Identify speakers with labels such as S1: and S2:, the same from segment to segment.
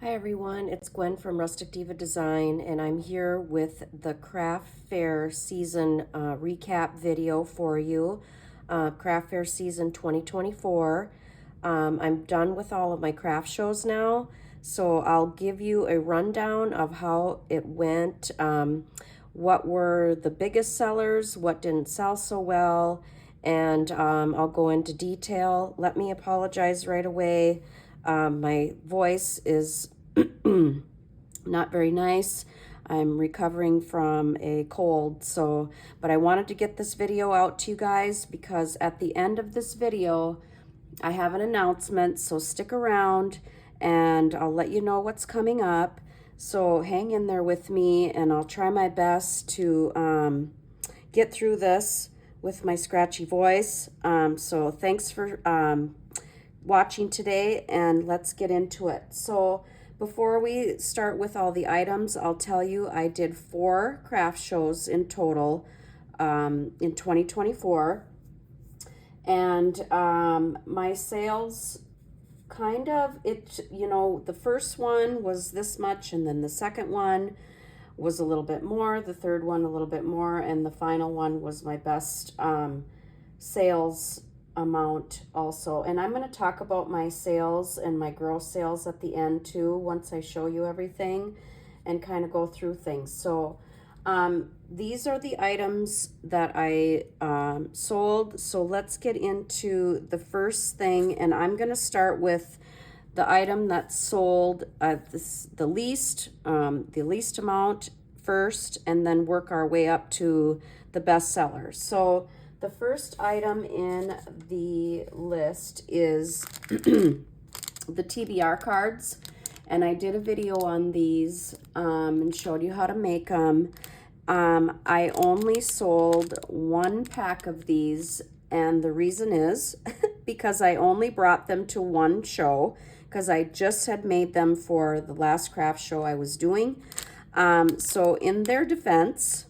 S1: Hi everyone, it's Gwen from Rustic Diva Design, and I'm here with the craft fair season recap video for you. Craft fair season 2024. I'm done with all of my craft shows now, so I'll give you a rundown of how it went, what were the biggest sellers, what didn't sell so well, and I'll go into detail. Let me apologize right away. My voice is not very nice. I'm recovering from a cold, but I wanted to get this video out to you guys because at the end of this video, I have an announcement, so stick around and I'll let you know what's coming up. So hang in there with me and I'll try my best to get through this with my scratchy voice. So thanks for watching today, and let's get into it. So before we start with all the items, I'll tell you I did 4 craft shows in total in 2024, and my sales kind of, the first one was this much, and then the second one was a little bit more, the third one a little bit more, and the final one was my best sales amount also. And I'm going to talk about my sales and my gross sales at the end too, once I show you everything and kind of go through things. So these are the items that I sold. So let's get into the first thing, and I'm going to start with the item that sold the least amount first, and then work our way up to the best seller. So the first item in the list is the TBR cards, and I did a video on these and showed you how to make them. I only sold 1 pack of these, and the reason is because I only brought them to 1 show because I just had made them for the last craft show I was doing. So in their defense,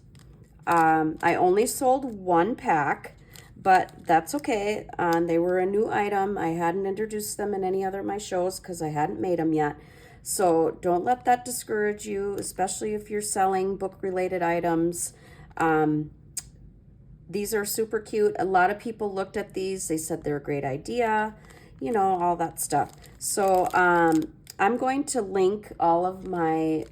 S1: I only sold 1 pack, but that's okay. They were a new item. I hadn't introduced them in any other of my shows because I hadn't made them yet. So don't let that discourage you, especially if you're selling book-related items. These are super cute. A lot of people looked at these. They said they're a great idea, all that stuff. So I'm going to link all of my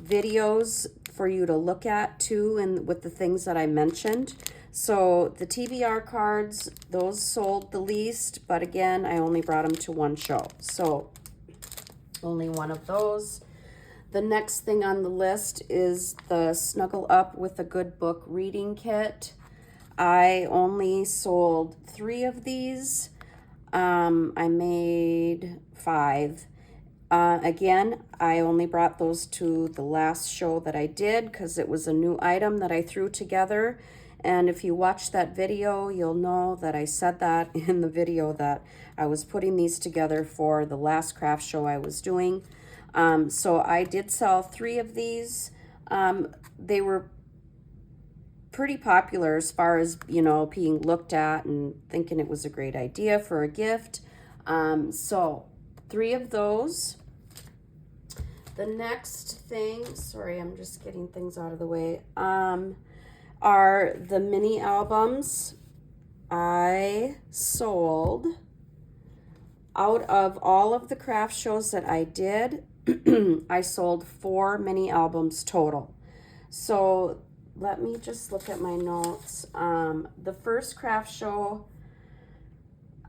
S1: videos for you to look at too, and with the things that I mentioned. So the TBR cards, those sold the least, but again, I only brought them to 1 show. So only 1 of those. The next thing on the list is the Snuggle Up with a Good Book reading kit. I only sold 3 of these. I made 5. Again, I only brought those to the last show that I did because it was a new item that I threw together. And if you watch that video, you'll know that I said that in the video that I was putting these together for the last craft show I was doing. So I did sell 3 of these. They were pretty popular as far as, being looked at and thinking it was a great idea for a gift. So 3 of those. The next thing, sorry, I'm just getting things out of the way, are the mini albums. I sold, out of all of the craft shows that I did, I sold 4 mini albums total. So let me just look at my notes. The first craft show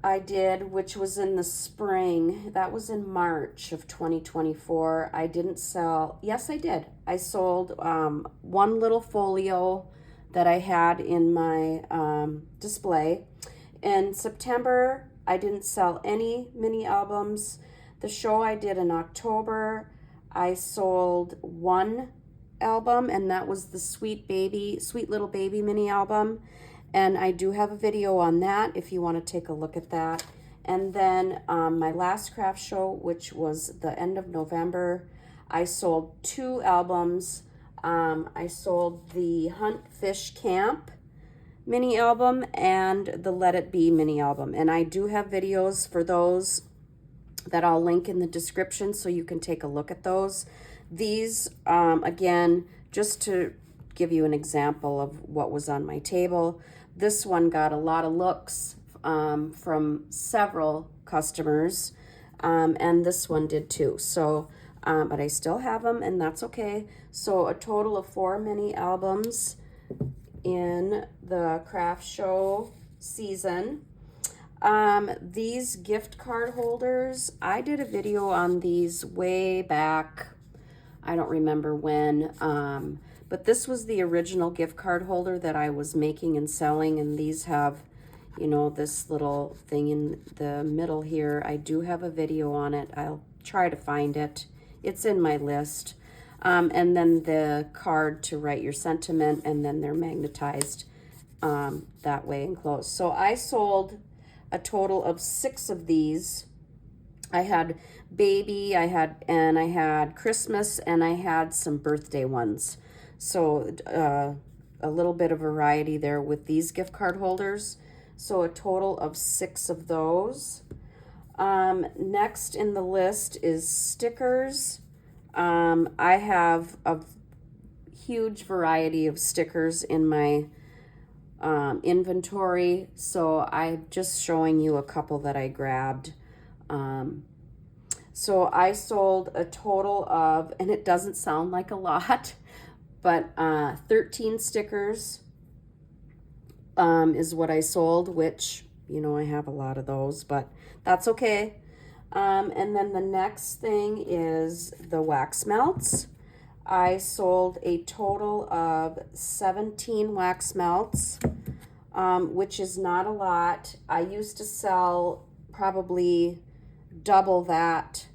S1: I did, which was in the spring, that was in March of 2024. I didn't sell, yes, I did. I sold 1 little folio that I had in my display. In September, I didn't sell any mini albums. The show I did in October, I sold 1 album, and that was the Sweet Little Baby mini album. And I do have a video on that if you want to take a look at that. And then my last craft show, which was the end of November, I sold 2 albums. I sold the Hunt Fish Camp mini album and the Let It Be mini album. And I do have videos for those that I'll link in the description so you can take a look at those. These, again, just to give you an example of what was on my table, this one got a lot of looks from several customers, and this one did too. So, but I still have them, and that's okay. So a total of 4 mini albums in the craft show season. These gift card holders, I did a video on these way back, I don't remember when, but this was the original gift card holder that I was making and selling, and these have, you know, this little thing in the middle here. I do have a video on it. I'll try to find it. It's in my list. And then the card to write your sentiment, and then they're magnetized that way and closed. So I sold a total of 6 of these. I had baby, I had Christmas, and I had some birthday ones. So a little bit of variety there with these gift card holders. So a total of 6 of those. Next in the list is stickers. I have a huge variety of stickers in my inventory, so I'm just showing you a couple that I grabbed. So I sold a total of, and it doesn't sound like a lot, but 13 stickers is what I sold, which, you know, I have a lot of those, but that's okay. And then the next thing is the wax melts. I sold a total of 17 wax melts, which is not a lot. I used to sell probably double that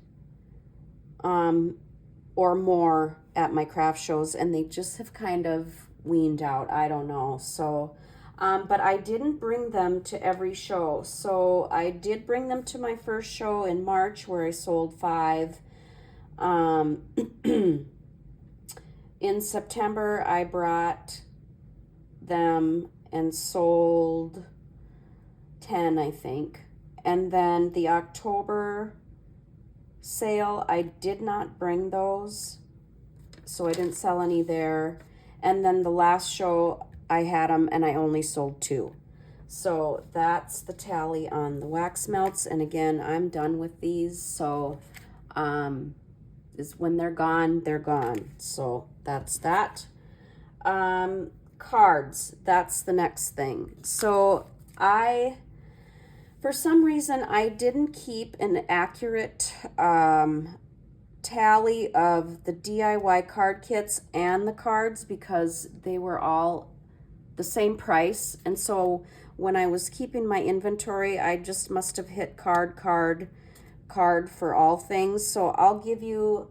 S1: or more at my craft shows, and they just have kind of weaned out. I don't know. So, but I didn't bring them to every show. So I did bring them to my first show in March where I sold 5. In September, I brought them and sold 10, I think. And then the October sale, I did not bring those, so I didn't sell any there. And then the last show, I had them and I only sold 2. So that's the tally on the wax melts. And again, I'm done with these. So is when they're gone, they're gone. So that's that. Cards, that's the next thing. So for some reason, I didn't keep an accurate tally of the DIY card kits and the cards because they were all the same price. And so when I was keeping my inventory, I just must have hit card for all things. So I'll give you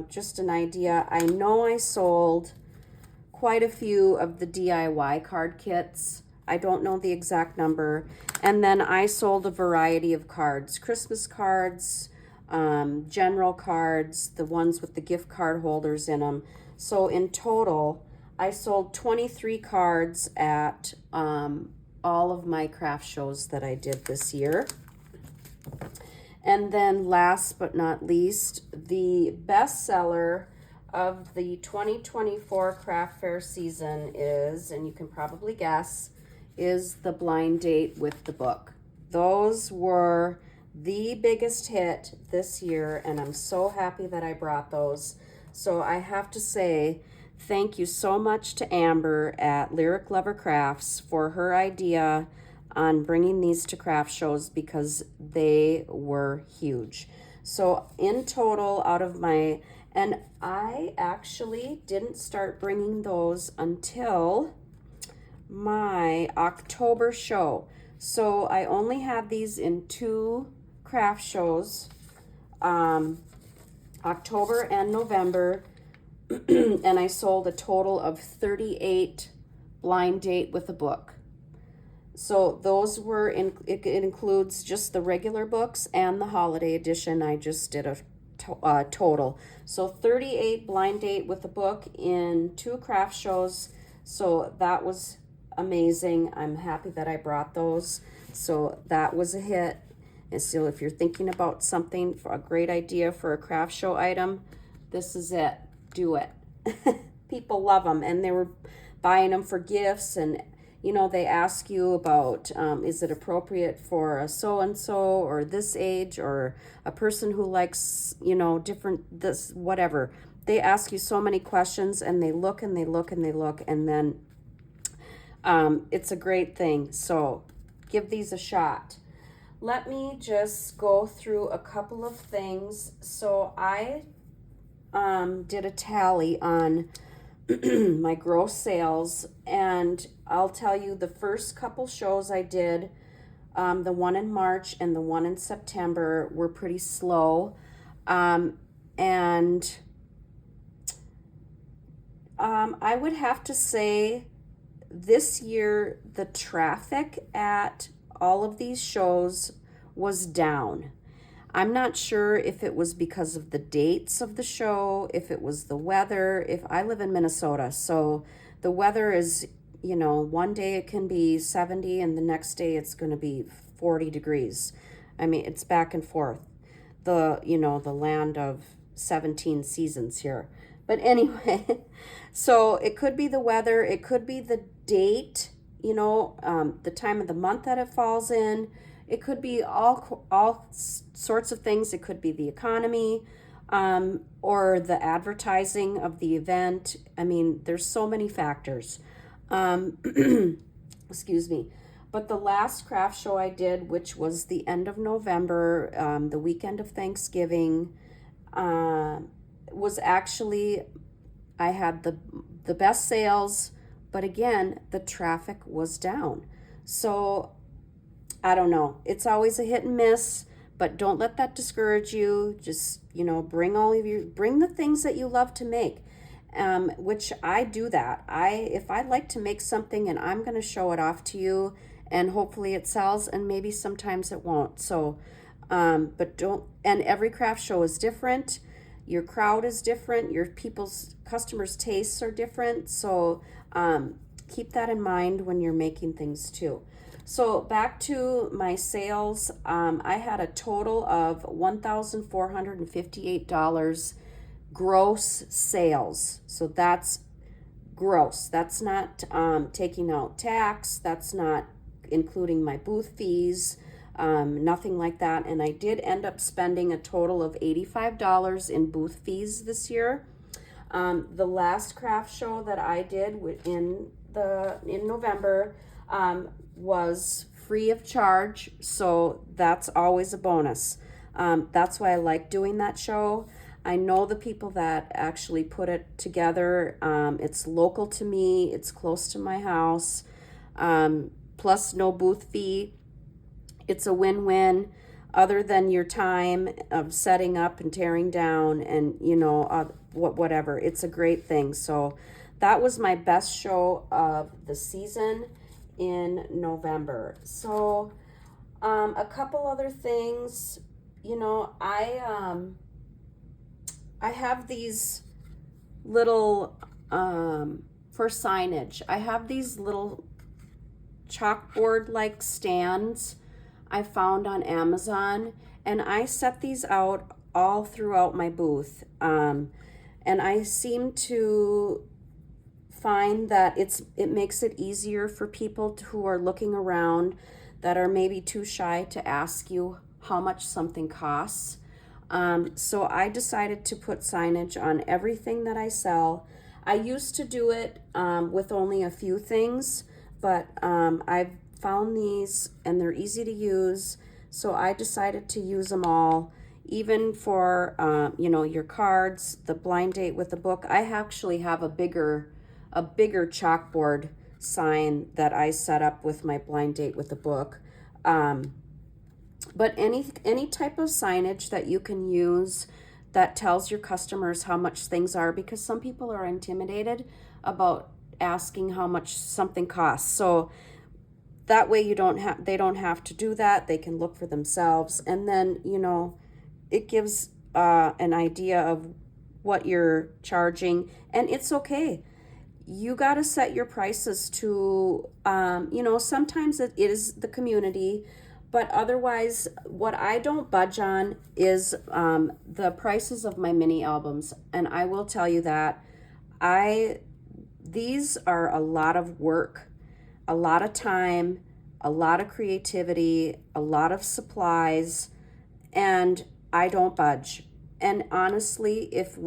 S1: just an idea. I know I sold quite a few of the DIY card kits. I don't know the exact number. And then I sold a variety of cards, Christmas cards, general cards, the ones with the gift card holders in them. So in total, I sold 23 cards at all of my craft shows that I did this year. And then last but not least, the best seller of the 2024 craft fair season is, and you can probably guess, is the blind date with the book. Those were the biggest hit this year, and I'm so happy that I brought those. So I have to say thank you so much to Amber at Lyric Lover Crafts for her idea on bringing these to craft shows because they were huge. So in total, out of my, and I actually didn't start bringing those until my October show. So I only had these in 2 craft shows, October and November, and I sold a total of 38 blind date with a book. So those were, it includes just the regular books and the holiday edition. I just did a total. So 38 blind date with a book in 2 craft shows. So that was amazing. I'm happy that I brought those. So that was a hit. And so if you're thinking about something for a great idea for a craft show item, this is it. Do it. People love them, and they were buying them for gifts, and you know, they ask you about, is it appropriate for a so-and-so or this age or a person who likes, you know, different, this, whatever. They ask you so many questions, and they look and they look and they look, and then it's a great thing. So give these a shot. Let me just go through a couple of things. So I did a tally on my gross sales, and I'll tell you the first couple shows I did, the one in March and the one in September, were pretty slow, and I would have to say this year the traffic at all of these shows was down. I'm not sure if it was because of the dates of the show, if it was the weather. If I live in Minnesota, so the weather is, you know, one day it can be 70 and the next day it's going to be 40 degrees. I mean, it's back and forth. You know, the land of 17 seasons here. But anyway, so it could be the weather, it could be the date, you know, the time of the month that it falls in. It could be all sorts of things. It could be the economy, or the advertising of the event. I mean, there's so many factors. Excuse me. But the last craft show I did, which was the end of November, the weekend of Thanksgiving, was actually, I had the best sales, but again, the traffic was down. So I don't know. It's always a hit and miss, but don't let that discourage you. Just, you know, bring the things that you love to make, which I do that. If I like to make something and I'm going to show it off to you, and hopefully it sells, and maybe sometimes it won't. So, but don't, and every craft show is different. Your crowd is different. Your customers' tastes are different. So, keep that in mind when you're making things too. So back to my sales, I had a total of $1,458 gross sales. So that's gross. That's not taking out tax. That's not including my booth fees, nothing like that. And I did end up spending a total of $85 in booth fees this year. The last craft show that I did in November, was free of charge, so that's always a bonus. That's why I like doing that show. I know the people that actually put it together. It's local to me, it's close to my house, plus no booth fee. It's a win-win, other than your time of setting up and tearing down and, you know, whatever. It's a great thing. So that was my best show of the season in November. So a couple other things, you know, I have these little for signage, I have these little chalkboard like stands I found on Amazon, and I set these out all throughout my booth, and I seem to find that it makes it easier for people who are looking around, that are maybe too shy to ask you how much something costs. So I decided to put signage on everything that I sell. I used to do it with only a few things, but I've found these and they're easy to use, so I decided to use them all, even for you know, your cards, the blind date with the book. I actually have a bigger chalkboard sign that I set up with my blind date with the book. But any type of signage that you can use that tells your customers how much things are, because some people are intimidated about asking how much something costs. So that way they don't have to do that. They can look for themselves, and then, you know, it gives an idea of what you're charging, and it's okay. You got to set your prices to, you know, sometimes it is the community, But otherwise, what I don't budge on is the prices of my mini albums. And I will tell you that these are a lot of work, a lot of time, a lot of creativity, a lot of supplies, and I don't budge. And honestly, if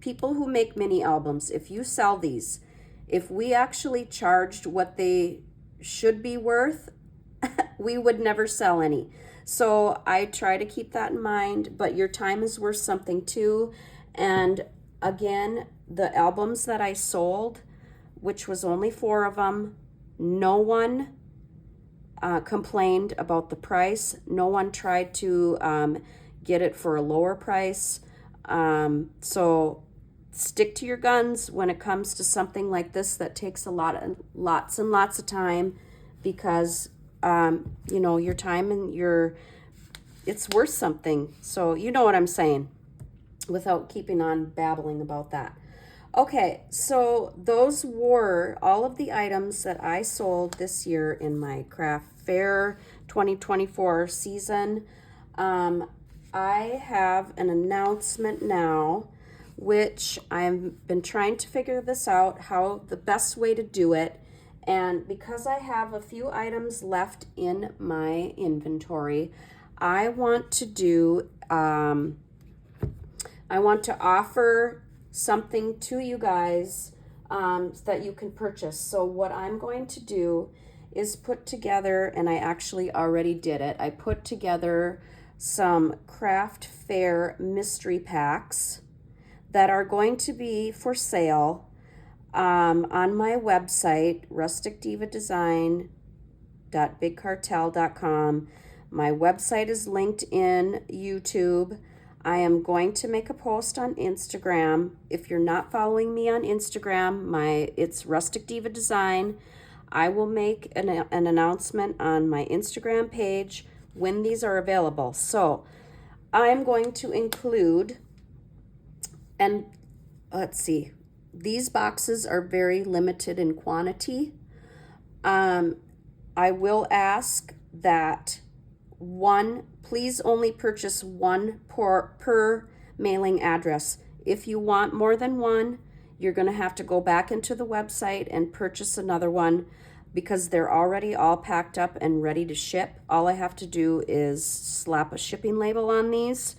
S1: people who make mini albums, if you sell these, if we actually charged what they should be worth, we would never sell any. So I try to keep that in mind, but your time is worth something too. And again, the albums that I sold, which was only 4 of them, no one complained about the price. No one tried to get it for a lower price. So stick to your guns when it comes to something like this that takes lots and lots of time, because you know, your time and it's worth something. So you know what I'm saying, without keeping on babbling about that. Okay, so those were all of the items that I sold this year in my craft fair 2024 season. I have an announcement now, which I've been trying to figure this out, how the best way to do it. And because I have a few items left in my inventory, I want to offer something to you guys that you can purchase. So what I'm going to do is put together, and I actually already did it, I put together some craft fair mystery packs that are going to be for sale on my website, rusticdivadesign.bigcartel.com. My website is linked in YouTube. I am going to make a post on Instagram. If you're not following me on Instagram, it's Rustic Diva Design. I will make an announcement on my Instagram page when these are available. So I'm going to include, and let's see, these boxes are very limited in quantity. I will ask that please only purchase one per mailing address. If you want more than one, you're going to have to go back into the website and purchase another one, because they're already all packed up and ready to ship. All I have to do is slap a shipping label on these.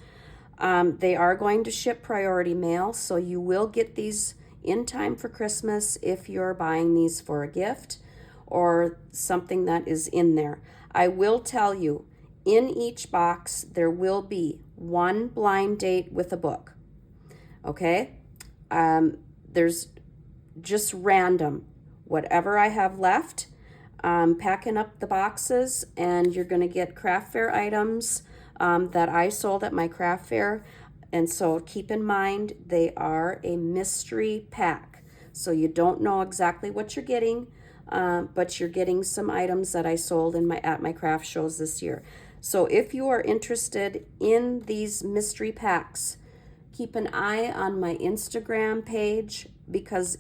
S1: They are going to ship priority mail, so you will get these in time for Christmas if you're buying these for a gift or something that is in there. I will tell you, in each box there will be one blind date with a book. Okay? There's just random. Whatever I have left, packing up the boxes, and you're going to get craft fair items that I sold at my craft fair. And so keep in mind, they are a mystery pack. So you don't know exactly what you're getting, but you're getting some items that I sold at my craft shows this year. So if you are interested in these mystery packs, keep an eye on my Instagram page, because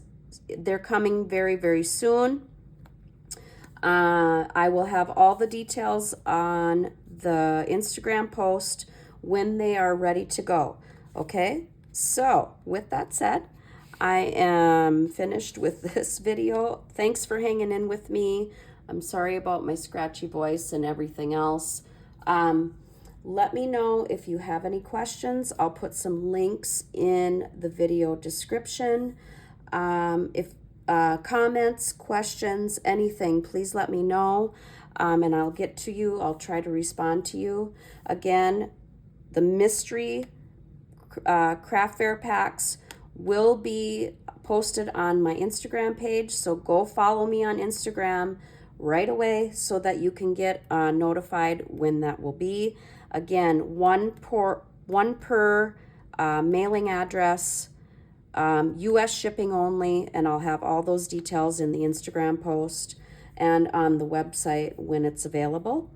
S1: they're coming very, very soon. I will have all the details on the Instagram post when they are ready to go. Okay, so with that said, I am finished with this video. Thanks for hanging in with me. I'm sorry about my scratchy voice and everything else. Let me know if you have any questions. I'll put some links in the video description. If comments, questions, anything, please let me know, and I'll get to you. I'll try to respond to you. Again, the mystery craft fair packs will be posted on my Instagram page, so go follow me on Instagram right away so that you can get notified when that will be. Again, one per mailing address, US shipping only, and I'll have all those details in the Instagram post and on the website when it's available.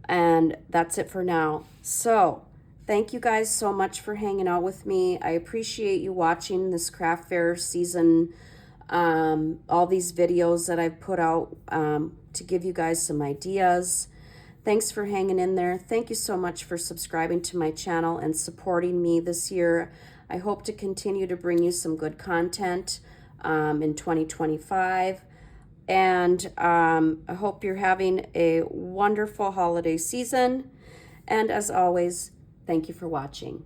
S1: And that's it for now. So thank you guys so much for hanging out with me. I appreciate you watching this craft fair season all these videos that I've put out to give you guys some ideas. Thanks for hanging in there. Thank you so much for subscribing to my channel and supporting me this year. I hope to continue to bring you some good content in 2025. And I hope you're having a wonderful holiday season. And as always, thank you for watching.